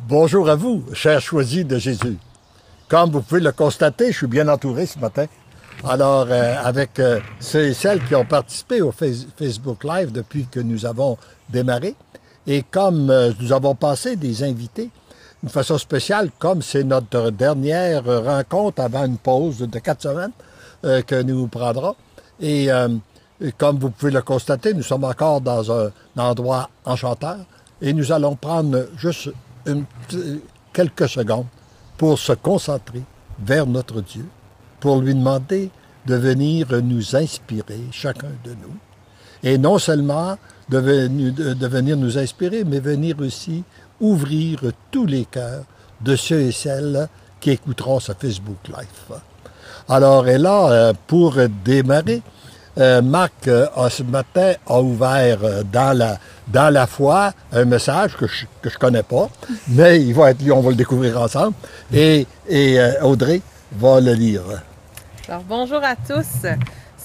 Bonjour à vous, chers choisis de Jésus. Comme vous pouvez le constater, je suis bien entouré ce matin. Alors, avec ceux et celles qui ont participé au Facebook Live depuis que nous avons démarré, et comme nous avons passé des invités, d'une façon spéciale, comme c'est notre dernière rencontre avant une pause de 4 semaines que nous prendrons. Et comme vous pouvez le constater, nous sommes encore dans un endroit enchanteur et nous allons prendre juste quelques secondes pour se concentrer vers notre Dieu, pour lui demander de venir nous inspirer, chacun de nous. Et non seulement de venir nous inspirer, mais venir aussi ouvrir tous les cœurs de ceux et celles qui écouteront ce Facebook Live. Alors, et là, pour démarrer, Marc, ce matin, a ouvert dans la foi un message que je connais pas, mais il va être lu, on va le découvrir ensemble. Et Audrey va le lire. Alors, bonjour à tous.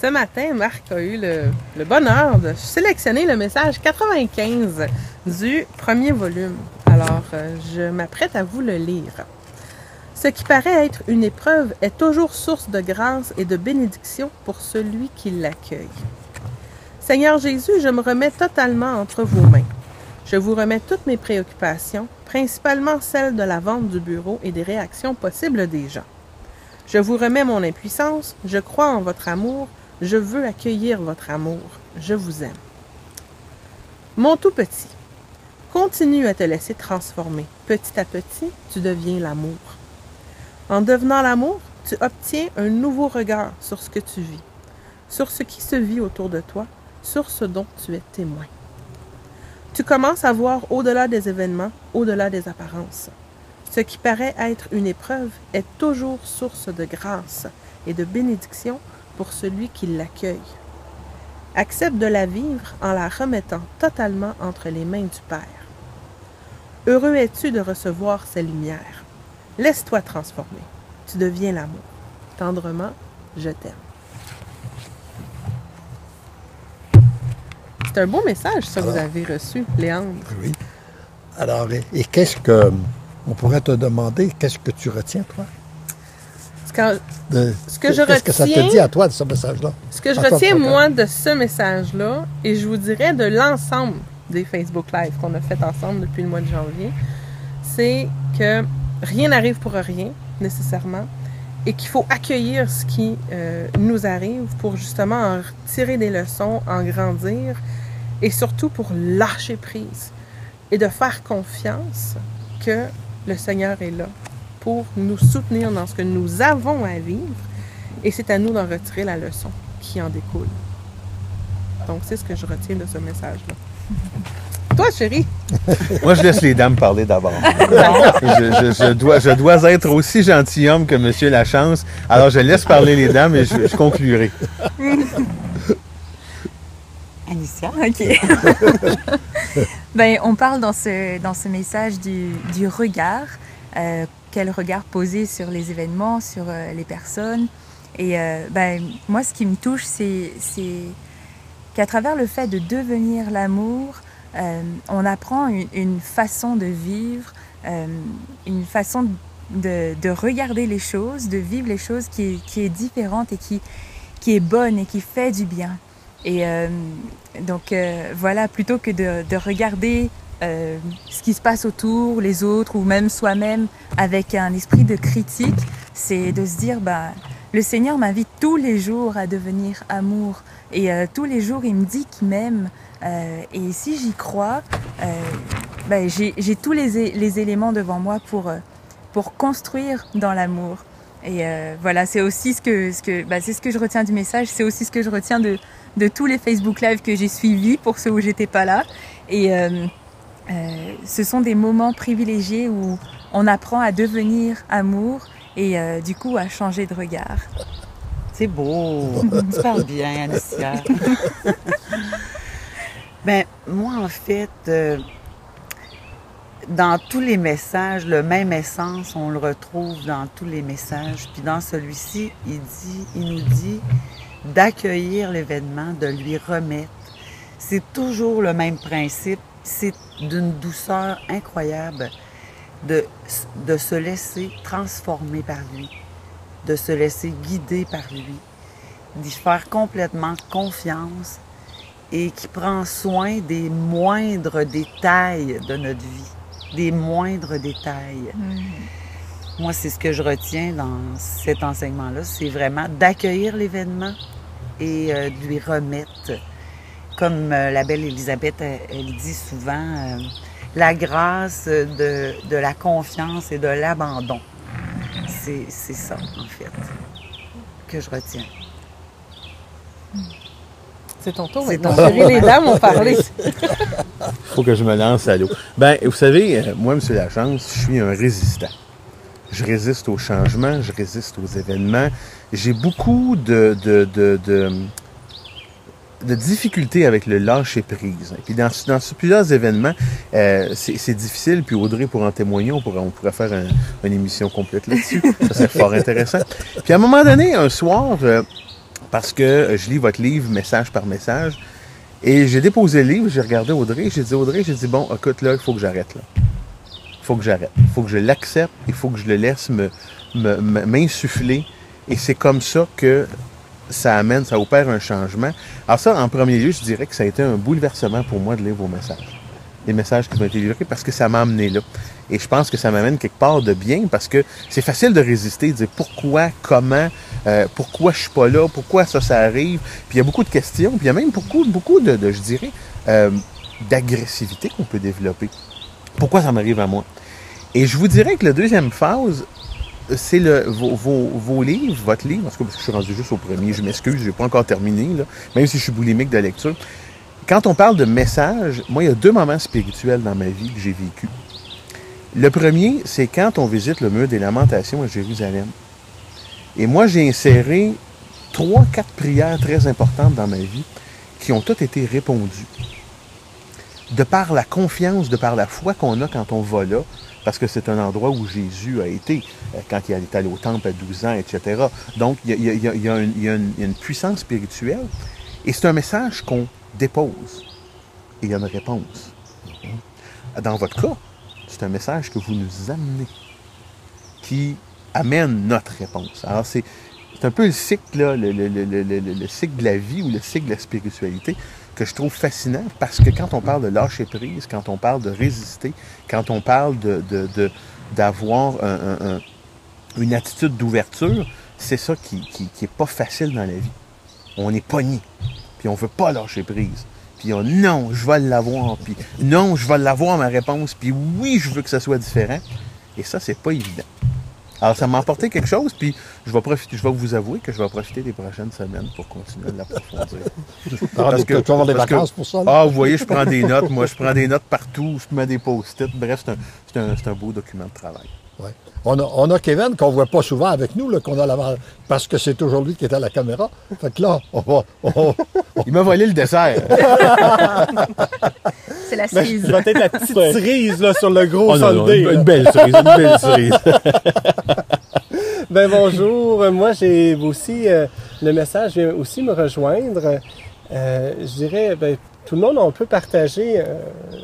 Ce matin, Marc a eu le bonheur de sélectionner le message 95 du premier volume. Alors, je m'apprête à vous le lire. Ce qui paraît être une épreuve est toujours source de grâce et de bénédiction pour celui qui l'accueille. Seigneur Jésus, je me remets totalement entre vos mains. Je vous remets toutes mes préoccupations, principalement celles de la vente du bureau et des réactions possibles des gens. Je vous remets mon impuissance, je crois en votre amour, je veux accueillir votre amour, je vous aime. Mon tout petit, continue à te laisser transformer. Petit à petit, tu deviens l'amour. En devenant l'amour, tu obtiens un nouveau regard sur ce que tu vis, sur ce qui se vit autour de toi, sur ce dont tu es témoin. Tu commences à voir au-delà des événements, au-delà des apparences. Ce qui paraît être une épreuve est toujours source de grâce et de bénédiction pour celui qui l'accueille. Accepte de la vivre en la remettant totalement entre les mains du Père. Heureux es-tu de recevoir ces lumières. Laisse-toi transformer. Tu deviens l'amour. Tendrement, je t'aime. C'est un beau message, ça, que vous avez reçu, Léandre. Oui. Alors, et qu'est-ce que... On pourrait te demander, qu'est-ce que tu retiens, toi? Qu'est-ce que ça te dit à toi de ce message-là? Ce que je retiens, moi, de ce message-là, et je vous dirais de l'ensemble des Facebook Live qu'on a fait ensemble depuis le mois de janvier, c'est que rien n'arrive pour rien, nécessairement, et qu'il faut accueillir ce qui nous arrive pour justement en tirer des leçons, en grandir, et surtout pour lâcher prise et de faire confiance que le Seigneur est là pour nous soutenir dans ce que nous avons à vivre, et c'est à nous d'en retirer la leçon qui en découle. Donc, c'est ce que je retiens de ce message-là. Toi, chérie? Moi, je laisse les dames parler d'abord. Je dois être aussi gentilhomme que Monsieur Lachance. Alors, je laisse parler les dames et je conclurai. Alicia? OK. Ben, on parle dans ce message du regard. Quel regard poser sur les événements, sur les personnes. Et ben, moi, ce qui me touche, c'est qu'à travers le fait de devenir l'amour, on apprend une façon de vivre, une façon de regarder les choses, de vivre les choses qui est différente et qui est bonne et qui fait du bien. Et donc voilà, plutôt que de regarder ce qui se passe autour, les autres ou même soi-même avec un esprit de critique, c'est de se dire, le Seigneur m'invite tous les jours à devenir amour. Et tous les jours, il me dit qu'il m'aime. Et si j'y crois, j'ai tous les éléments devant moi pour construire dans l'amour. Et voilà, c'est aussi c'est ce que je retiens du message. C'est aussi ce que je retiens de tous les Facebook Live que j'ai suivis, pour ceux où j'étais pas là. Et ce sont des moments privilégiés où on apprend à devenir amour et du coup à changer de regard. C'est beau, tu parles bien, Alicia. Ben, moi, en fait, dans tous les messages, le même essence, on le retrouve dans tous les messages. Puis dans celui-ci, il nous dit d'accueillir l'événement, de lui remettre. C'est toujours le même principe. C'est d'une douceur incroyable. de se laisser transformer par lui, de se laisser guider par lui, d'y faire complètement confiance et qui prend soin des moindres détails de notre vie, des moindres détails. Moi, c'est ce que je retiens dans cet enseignement-là, c'est vraiment d'accueillir l'événement et de lui remettre, comme la belle Élisabeth, elle dit souvent, la grâce de la confiance et de l'abandon. C'est ça, en fait, que je retiens. C'est ton tour maintenant. Chérie, les dames ont parlé. Faut que je me lance à l'eau. Ben, vous savez, moi, M. Lachance, je suis un résistant. Je résiste au changement, je résiste aux événements. J'ai beaucoup de difficultés avec le lâcher-prise. Et puis dans plusieurs événements, c'est difficile, puis Audrey pourra en témoigner, on pourrait faire une émission complète là-dessus. Ça serait fort intéressant. Puis à un moment donné, un soir, parce que je lis votre livre message par message, et j'ai déposé le livre, j'ai regardé Audrey, j'ai dit Audrey, bon, écoute là, il faut que j'arrête là. Il faut que j'arrête. Il faut que je l'accepte, il faut que je le laisse m'insuffler. Et c'est comme ça que ça opère un changement. Alors ça, en premier lieu, je dirais que ça a été un bouleversement pour moi de lire vos messages. Les messages qui m'ont été livrés, parce que ça m'a amené là. Et je pense que ça m'amène quelque part de bien, parce que c'est facile de résister, de dire pourquoi, comment, pourquoi je suis pas là, pourquoi ça arrive. Puis il y a beaucoup de questions, puis il y a même beaucoup de je dirais, d'agressivité qu'on peut développer. Pourquoi ça m'arrive à moi? Et je vous dirais que la deuxième phase, c'est vos livres, votre livre, parce que je suis rendu juste au premier, je m'excuse, je n'ai pas encore terminé, là, même si je suis boulimique de lecture. Quand on parle de message, moi, il y a 2 moments spirituels dans ma vie que j'ai vécu. Le premier, c'est quand on visite le mur des Lamentations à Jérusalem. Et moi, j'ai inséré 3-4 prières très importantes dans ma vie qui ont toutes été répondues. De par la confiance, de par la foi qu'on a quand on va là, parce que c'est un endroit où Jésus a été, quand il est allé au temple à 12 ans, etc. Donc, il y a une puissance spirituelle, et c'est un message qu'on dépose, et il y a une réponse. Dans votre cas, c'est un message que vous nous amenez, qui amène notre réponse. Alors, c'est un peu le cycle, là, le cycle de la vie ou le cycle de la spiritualité, que je trouve fascinant, parce que quand on parle de lâcher prise, quand on parle de résister, quand on parle d'avoir une attitude d'ouverture, c'est ça qui est pas facile dans la vie. On est pogné, puis on veut pas lâcher prise. Puis non, je vais l'avoir, puis non, je vais l'avoir ma réponse, puis oui, je veux que ça soit différent. Et ça, c'est pas évident. Alors, ça m'a apporté quelque chose, puis je vais vous avouer que je vais profiter des prochaines semaines pour continuer de l'approfondir. Tu vas avoir des vacances pour ça? Ah, vous voyez, je prends des notes. Moi, je prends des notes partout. Je mets des post-it. Bref, c'est un beau document de travail. Ouais. On a Kevin qu'on ne voit pas souvent avec nous, là, qu'on a parce que c'est toujours lui qui est à la caméra. Fait que là, Il m'a volé le dessert. C'est la cerise. Ça va être la petite cerise là, sur le gros soldé. Une belle cerise, Ben bonjour, moi j'ai aussi, le message vient aussi me rejoindre. Je dirais, tout le monde, on peut partager,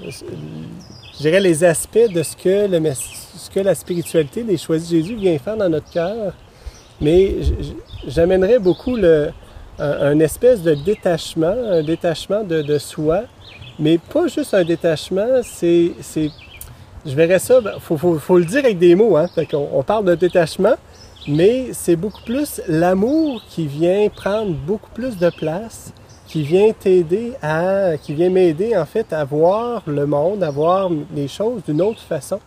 je dirais, les aspects de ce que la spiritualité des Choisis Jésus vient faire dans notre cœur. Mais j'amènerais beaucoup un espèce de détachement, un détachement de soi, mais pas juste un détachement, je verrais ça, faut le dire avec des mots, hein. Fait qu'on parle de détachement, mais c'est beaucoup plus l'amour qui vient prendre beaucoup plus de place, qui vient m'aider en fait à voir le monde, à voir les choses d'une autre façon,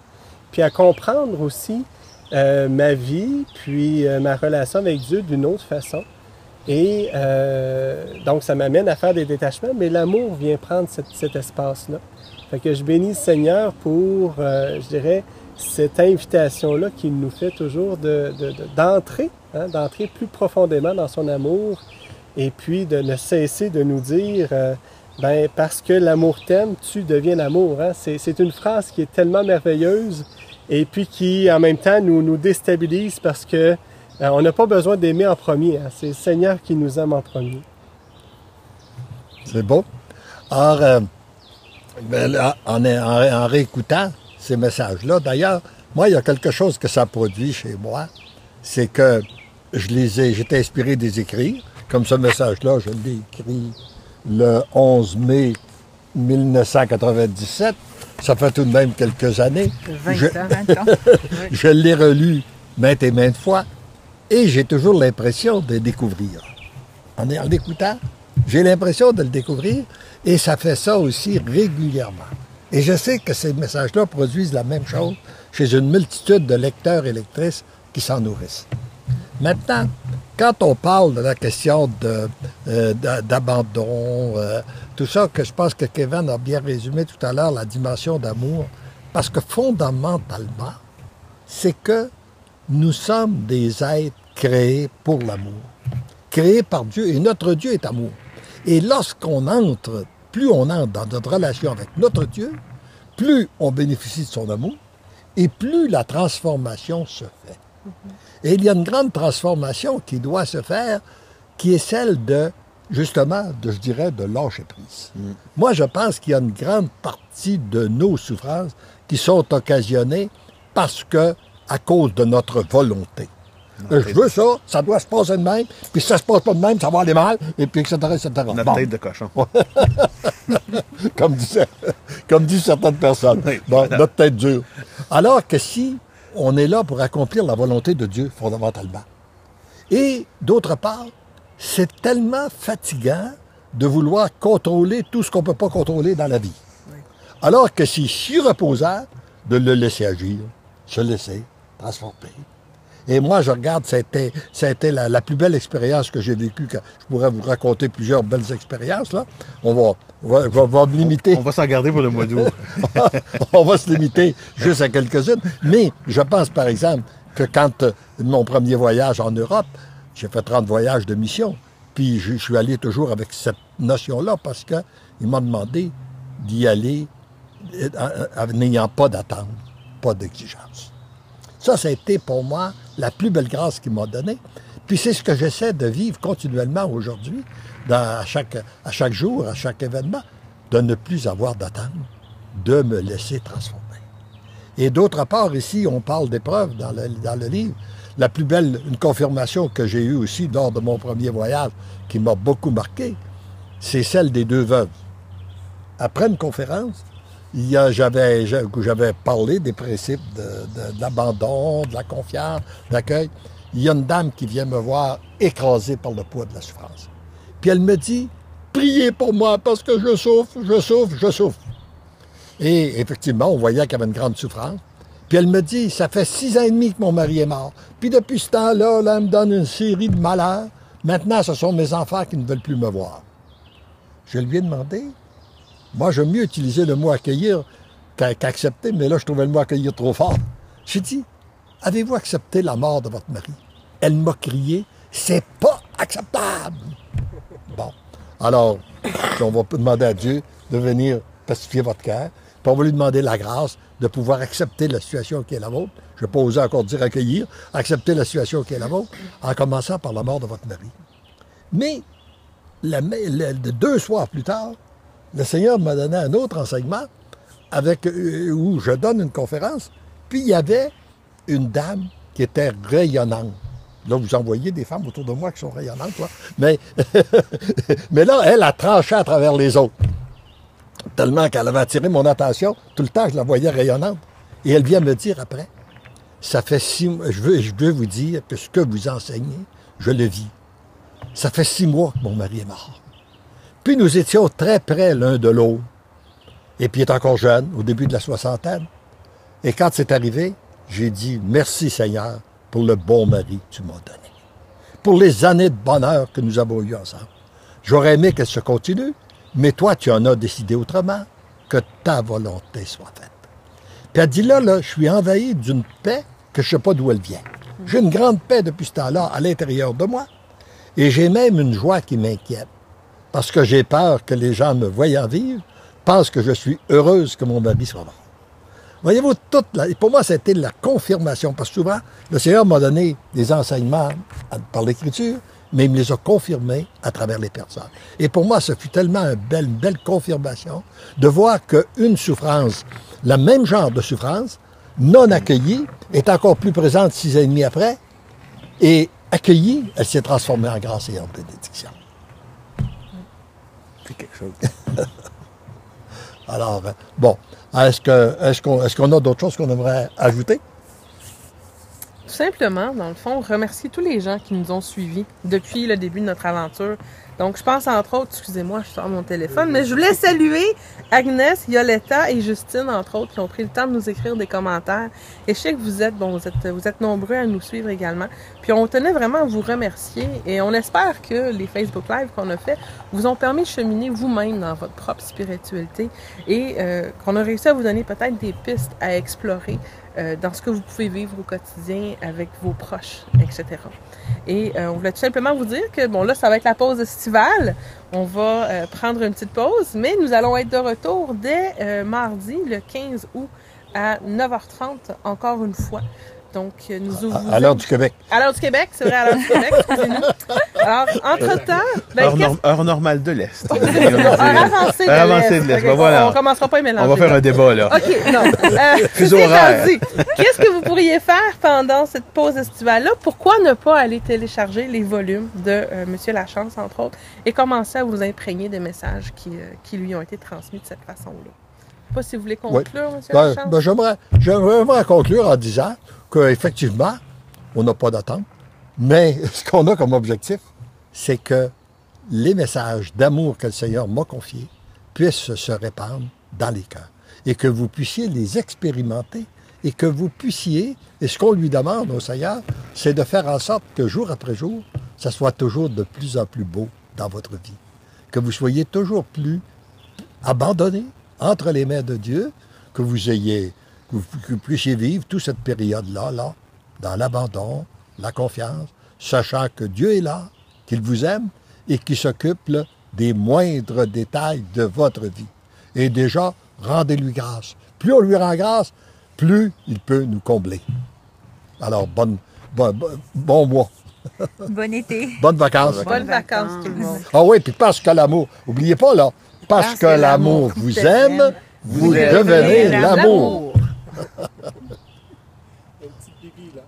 puis à comprendre aussi ma vie, puis ma relation avec Dieu d'une autre façon. Et donc, ça m'amène à faire des détachements, mais l'amour vient prendre cet espace-là. Fait que je bénis le Seigneur pour, je dirais, cette invitation-là qu'il nous fait toujours d'entrer, hein, d'entrer plus profondément dans son amour, et puis de ne cesser de nous dire, parce que l'amour t'aime, tu deviens l'amour. Hein. C'est une phrase qui est tellement merveilleuse, et puis qui, en même temps, nous déstabilise parce que on n'a pas besoin d'aimer en premier. Hein. C'est le Seigneur qui nous aime en premier. C'est beau. Alors, en réécoutant ces messages-là. D'ailleurs, moi, il y a quelque chose que ça produit chez moi, c'est que j'étais inspiré des écrire. Comme ce message-là, je l'ai écrit le 11 mai 1997. Ça fait tout de même quelques années. 20 ans. Je l'ai relu maintes et maintes fois et j'ai toujours l'impression de le découvrir. En l'écoutant, j'ai l'impression de le découvrir et ça fait ça aussi régulièrement. Et je sais que ces messages-là produisent la même chose chez une multitude de lecteurs et lectrices qui s'en nourrissent. Maintenant, quand on parle de la question d'abandon, tout ça, que je pense que Kevin a bien résumé tout à l'heure, la dimension d'amour, parce que fondamentalement, c'est que nous sommes des êtres créés pour l'amour, créés par Dieu, et notre Dieu est amour. Et lorsqu'on entre, plus on entre dans notre relation avec notre Dieu, plus on bénéficie de son amour, et plus la transformation se fait. Et il y a une grande transformation qui doit se faire, qui est celle de, justement, je dirais, de lâcher prise. Moi, je pense qu'il y a une grande partie de nos souffrances qui sont occasionnées parce que, à cause de notre volonté. Je veux ça, ça doit se passer de même, puis si ça se passe pas de même, ça va aller mal, et puis etc., etc. Notre tête de cochon. comme disent certaines personnes. Oui, Bon, voilà. notre tête dure. Alors que si on est là pour accomplir la volonté de Dieu, fondamentalement. Et d'autre part, c'est tellement fatigant de vouloir contrôler tout ce qu'on ne peut pas contrôler dans la vie. Alors que c'est si reposant de le laisser agir, se laisser transformer. Et moi, je regarde, ça a été la plus belle expérience que j'ai vécue. Je pourrais vous raconter plusieurs belles expériences, là. On va me limiter. On va s'en garder pour le mois d'août. On va se limiter juste à quelques-unes. Mais je pense, par exemple, que quand mon premier voyage en Europe, j'ai fait 30 voyages de mission, puis je suis allé toujours avec cette notion-là parce qu'il m'a demandé d'y aller n'ayant pas d'attente, pas d'exigence. Ça a été pour moi la plus belle grâce qu'il m'a donnée. Puis c'est ce que j'essaie de vivre continuellement aujourd'hui, à chaque jour, à chaque événement, de ne plus avoir d'attente, de me laisser transformer. Et d'autre part, ici, on parle d'épreuves dans le livre. La plus belle, une confirmation que j'ai eue aussi lors de mon premier voyage, qui m'a beaucoup marqué, c'est celle des 2 veuves. Après une conférence, j'avais parlé des principes de l'abandon, de la confiance, de l'accueil. Il y a une dame qui vient me voir écrasée par le poids de la souffrance. Puis elle me dit, priez pour moi parce que je souffre, je souffre, je souffre. Et effectivement, on voyait qu'il y avait une grande souffrance. Puis elle me dit, ça fait 6 ans et demi que mon mari est mort. Puis depuis ce temps-là, là, elle me donne une série de malheurs. Maintenant, ce sont mes enfants qui ne veulent plus me voir. Je lui ai demandé, moi, j'aime mieux utiliser le mot accueillir qu'accepter, mais là, je trouvais le mot accueillir trop fort. J'ai dit, avez-vous accepté la mort de votre mari? Elle m'a crié, c'est pas acceptable. Bon, alors, on va demander à Dieu de venir pacifier votre cœur, puis on va lui demander la grâce de pouvoir accepter la situation qui est la vôtre. Je ne vais pas oser encore dire accueillir, accepter la situation qui est la vôtre, en commençant par la mort de votre mari. Mais, 2 soirs plus tard, le Seigneur m'a donné un autre enseignement où je donne une conférence, puis il y avait une dame qui était rayonnante. Là, vous en voyez des femmes autour de moi qui sont rayonnantes, là. Mais là, elle a tranché à travers les autres. Tellement qu'elle avait attiré mon attention, tout le temps, je la voyais rayonnante. Et elle vient me dire après, ça fait 6 mois, je veux vous dire que ce que vous enseignez, je le vis. Ça fait 6 mois que mon mari est mort. Puis nous étions très près l'un de l'autre. Et puis il est encore jeune, au début de la soixantaine. Et quand c'est arrivé, j'ai dit, merci Seigneur pour le bon mari que tu m'as donné. Pour les années de bonheur que nous avons eues ensemble. J'aurais aimé qu'elle se continue, mais toi, tu en as décidé autrement, que ta volonté soit faite. Puis elle dit là, je suis envahi d'une paix que je ne sais pas d'où elle vient. J'ai une grande paix depuis ce temps-là à l'intérieur de moi. Et j'ai même une joie qui m'inquiète. Parce que j'ai peur que les gens me voyant vivre pensent que je suis heureuse que mon mari soit mort. Voyez-vous, pour moi, c'était la confirmation. Parce que souvent, le Seigneur m'a donné des enseignements par l'Écriture, mais il me les a confirmés à travers les personnes. Et pour moi, ce fut tellement une belle confirmation de voir qu'une souffrance le même genre de souffrance, non accueillie, est encore plus présente 6 ans et demi après, et accueillie, elle s'est transformée en grâce et en bénédiction. C'est quelque chose. Alors, bon, est-ce qu'on a d'autres choses qu'on aimerait ajouter? Tout simplement, dans le fond, remercier tous les gens qui nous ont suivis depuis le début de notre aventure. Donc, je pense entre autres, excusez-moi, je sors mon téléphone, mais je voulais saluer Agnès, Yoletta et Justine, entre autres, qui ont pris le temps de nous écrire des commentaires. Et je sais que vous êtes nombreux à nous suivre également. Puis on tenait vraiment à vous remercier et on espère que les Facebook Live qu'on a fait vous ont permis de cheminer vous-même dans votre propre spiritualité et qu'on a réussi à vous donner peut-être des pistes à explorer dans ce que vous pouvez vivre au quotidien avec vos proches, etc. Et on voulait tout simplement vous dire que, bon, là, ça va être la pause estivale. On va prendre une petite pause, mais nous allons être de retour dès mardi, le 15 août, à 9h30, encore une fois. Donc, nous ouvrons... À l'heure du Québec. À l'heure du Québec, c'est vrai, à l'heure du Québec, excusez-nous. Alors, entre-temps... heure normale de l'Est. Heure avancée de l'Est. Ben voilà. On ne commencera pas à mélanger. On va faire un débat, là. OK, non. Fuseau horaire. Qu'est-ce que vous pourriez faire pendant cette pause estivale-là? Pourquoi ne pas aller télécharger les volumes de Monsieur Lachance, entre autres, et commencer à vous imprégner des messages qui lui ont été transmis de cette façon-là? Je ne sais pas si vous voulez conclure, Monsieur Lachance. J'aimerais conclure en disant qu'effectivement, on n'a pas d'attente, mais ce qu'on a comme objectif, c'est que les messages d'amour que le Seigneur m'a confiés puissent se répandre dans les cœurs et que vous puissiez les expérimenter et que vous puissiez, et ce qu'on lui demande au Seigneur, c'est de faire en sorte que jour après jour, ça soit toujours de plus en plus beau dans votre vie, que vous soyez toujours plus abandonnés entre les mains de Dieu, que vous puissiez vivre toute cette période-là, dans l'abandon, la confiance, sachant que Dieu est là, qu'il vous aime et qu'il s'occupe là, des moindres détails de votre vie. Et déjà, rendez-lui grâce. Plus on lui rend grâce, plus il peut nous combler. Alors, bon mois. Bon été. Bonnes vacances. Bonnes vacances, tout le monde. Ah oui, puis parce que l'amour, n'oubliez pas là, parce que l'amour vous aime, vous devenez l'amour. Un petit bébé, là.